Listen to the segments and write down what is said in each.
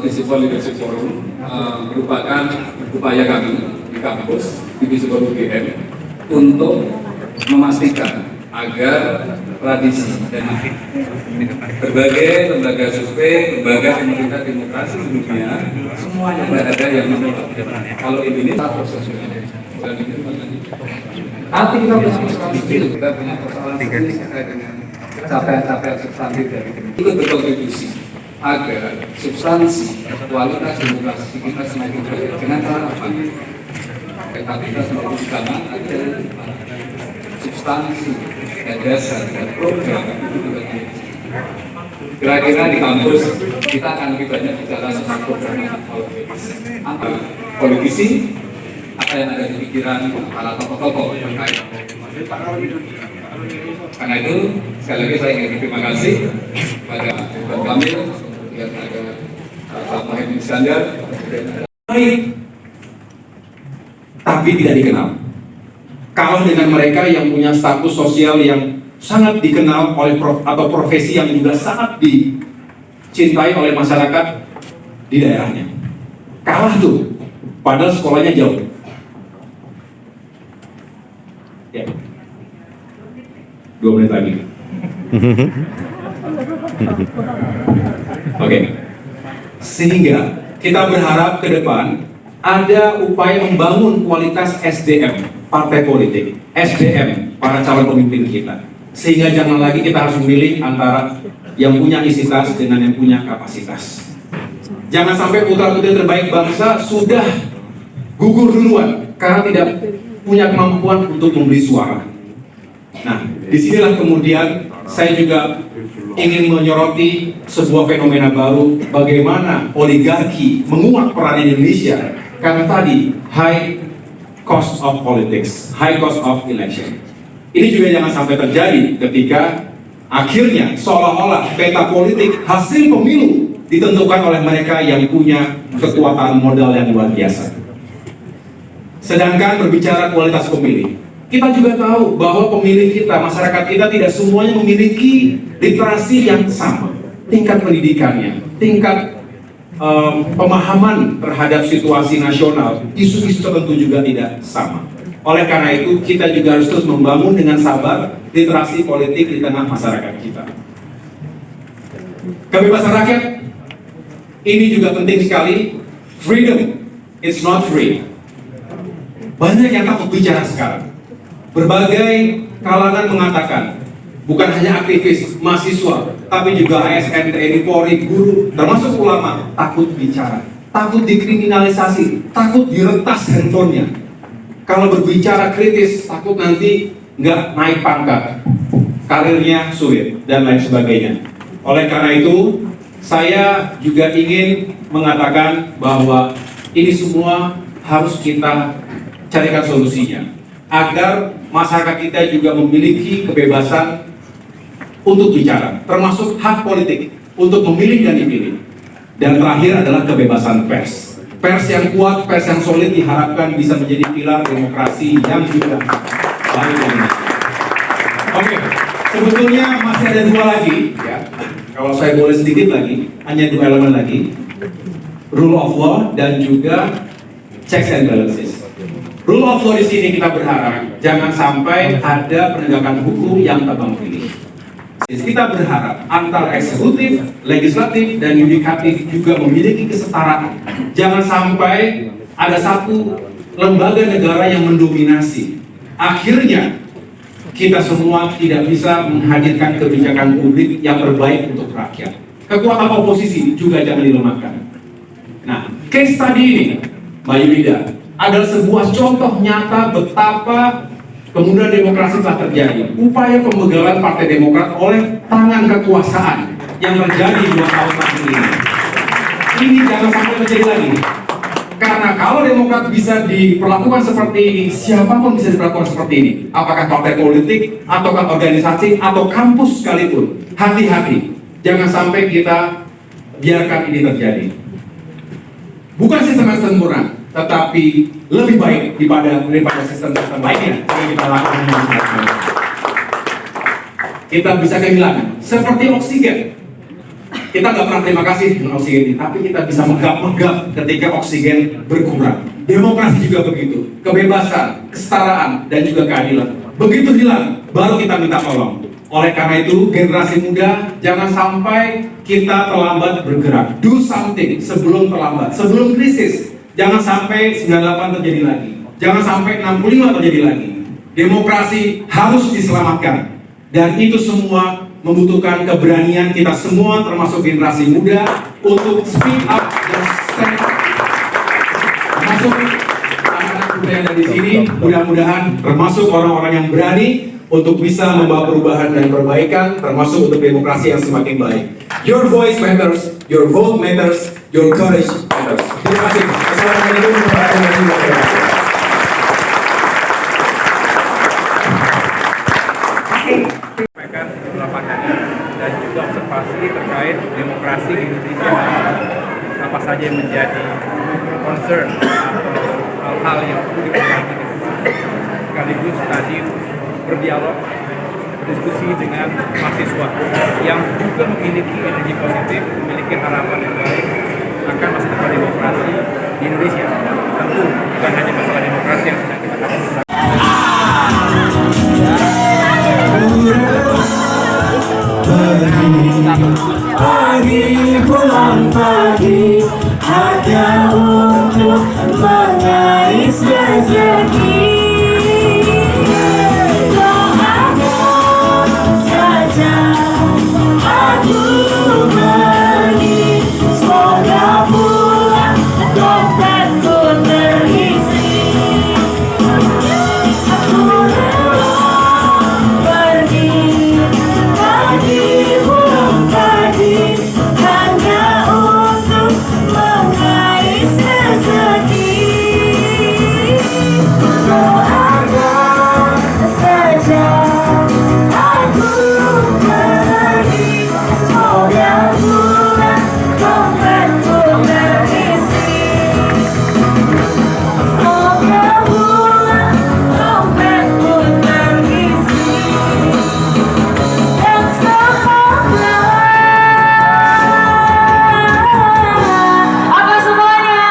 Visible Leadership Forum merupakan upaya kami di kampus di Visible UGM untuk memastikan agar tradisi dan berbagai lembaga survei, lembaga pemerintah demokrasi dunia semuanya berada yang menolak. Kalau ini artinya kita punya persoalan terkait dengan capaian-capaian substantif dari ikut berkontribusi agar substansi kualitas demokrasi kita semakin baik. Dengan cara apa? Kita semakin utama agar substansi dan dasar dan program itu juga tinggi. Kira-kira di kampus kita akan lebih banyak bicara tentang program apa politisi, apa yang ada di pikiran para tokoh-tokoh terkait. Karena itu sekali lagi saya ingin berterima kasih kepada Pak Kamil, kemudian ada Pak Muhammad Iskandar, baik, tapi tidak dikenal. Kalah dengan mereka yang punya status sosial yang sangat dikenal oleh atau profesi yang juga sangat dicintai oleh masyarakat di daerahnya. Kalah tuh, padahal sekolahnya jauh. Ya. 2 menit lagi. Oke. Sehingga kita berharap ke depan ada upaya membangun kualitas SDM partai politik, SDM para calon pemimpin kita. Sehingga jangan lagi kita harus memilih antara yang punya isitas dengan yang punya kapasitas. Jangan sampai putra-putri terbaik bangsa sudah gugur duluan karena tidak punya kemampuan untuk memberi suara. Nah, disinilah kemudian saya juga ingin menyoroti sebuah fenomena baru, bagaimana oligarki menguat peran Indonesia karena tadi high cost of politics, high cost of election. Ini juga jangan sampai terjadi ketika akhirnya seolah-olah peta politik hasil pemilu ditentukan oleh mereka yang punya kekuatan modal yang luar biasa. Sedangkan berbicara kualitas pemilih, kita juga tahu bahwa pemilih kita, masyarakat kita tidak semuanya memiliki literasi yang sama. Tingkat pendidikannya, tingkat pemahaman terhadap situasi nasional, isu-isu tertentu juga tidak sama. Oleh karena itu, kita juga harus terus membangun dengan sabar literasi politik di tengah masyarakat kita. Kebebasan rakyat, ini juga penting sekali. Freedom, it's not free. Banyak yang takut bicara sekarang. Berbagai kalangan mengatakan, bukan hanya aktivis, mahasiswa, tapi juga ASN, TNI, Polri, guru, termasuk ulama, takut bicara, takut dikriminalisasi, takut diretas handphonenya. Kalau berbicara kritis, takut nanti nggak naik pangkat, karirnya sulit, dan lain sebagainya. Oleh karena itu, saya juga ingin mengatakan bahwa ini semua harus kita carikan solusinya, agar masyarakat kita juga memiliki kebebasan untuk bicara, termasuk hak politik untuk memilih dan dipilih. Dan terakhir adalah kebebasan pers. Pers yang kuat, pers yang solid diharapkan bisa menjadi pilar demokrasi yang juga baik. Oke, sebetulnya masih ada 2 lagi, ya. Kalau saya boleh sedikit lagi, hanya 2 elemen lagi, rule of law dan juga checks and balances. Rule of law di sini kita berharap jangan sampai ada penegakan hukum yang tebang pilih. Kita berharap antara eksekutif, legislatif, dan yudikatif juga memiliki kesetaraan. Jangan sampai ada satu lembaga negara yang mendominasi. Akhirnya kita semua tidak bisa menghadirkan kebijakan publik yang terbaik untuk rakyat. Kekuatan oposisi juga jangan dilemahkan. Nah, case study ini, Mbak Yulida, adalah sebuah contoh nyata betapa kemudian demokrasi telah terjadi. Upaya pembegalan Partai Demokrat oleh tangan kekuasaan yang terjadi 2 tahun terakhir ini. Ini jangan sampai terjadi lagi. Karena kalau Demokrat bisa diperlakukan seperti ini, siapapun bisa diperlakukan seperti ini. Apakah partai politik, ataukah organisasi, atau kampus sekalipun. Hati-hati, jangan sampai kita biarkan ini terjadi. Bukan sistem yang sempurna, tetapi lebih baik daripada sistem-sistem lainnya yang kita lakukan. Kita bisa kehilangan seperti oksigen. Kita nggak pernah terima kasih dengan oksigen ini, tapi kita bisa megap-megap ketika oksigen berkurang. Demokrasi juga begitu, kebebasan, kesetaraan, dan juga keadilan. Begitu hilang, baru kita minta tolong. Oleh karena itu, generasi muda, jangan sampai kita terlambat bergerak. Do something sebelum terlambat, sebelum krisis. Jangan sampai 98 terjadi lagi. Jangan sampai 65 terjadi lagi. Demokrasi harus diselamatkan. Dan itu semua membutuhkan keberanian kita semua, termasuk generasi muda, untuk speak up dan stand up. Termasuk anak-anak muda yang ada di sini, mudah-mudahan termasuk orang-orang yang berani untuk bisa membawa perubahan dan perbaikan, termasuk untuk demokrasi yang semakin baik. Your voice matters, your vote matters, your courage matters. Terima kasih. Assalamualaikum warahmatullahi wabarakatuh. Sampaikan beberapa pandangan dan juga observasi terkait demokrasi di Indonesia. Apa saja yang menjadi concern atau hal-hal yang perlu diperbaiki. Sekaligus tadi berdialog, berdiskusi dengan mahasiswa yang juga memiliki energi positif, memiliki harapan yang baik akan masa depan demokrasi di Indonesia. Tentu bukan hanya masalah demokrasi yang sedang kita lakukan. Pagi pulang pagi hanya untuk mengais rezeki. Doamu saja aku beri, semoga pulang dompetku terisi. Aku rela pergi pagi pulang pagi hanya untuk mengais rezeki. Doakan saja aku pergi, semoga pulang dompetku terisi. Semoga pulang dompetku terisi. Dan semoga apa semuanya?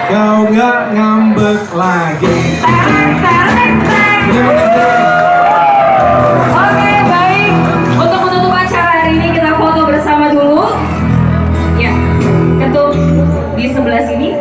Kau nggak ngambek lagi. Tereng, tereng, tereng. Oke, baik. Untuk menutup acara hari ini kita foto bersama dulu. Ya, ketuk di sebelah sini.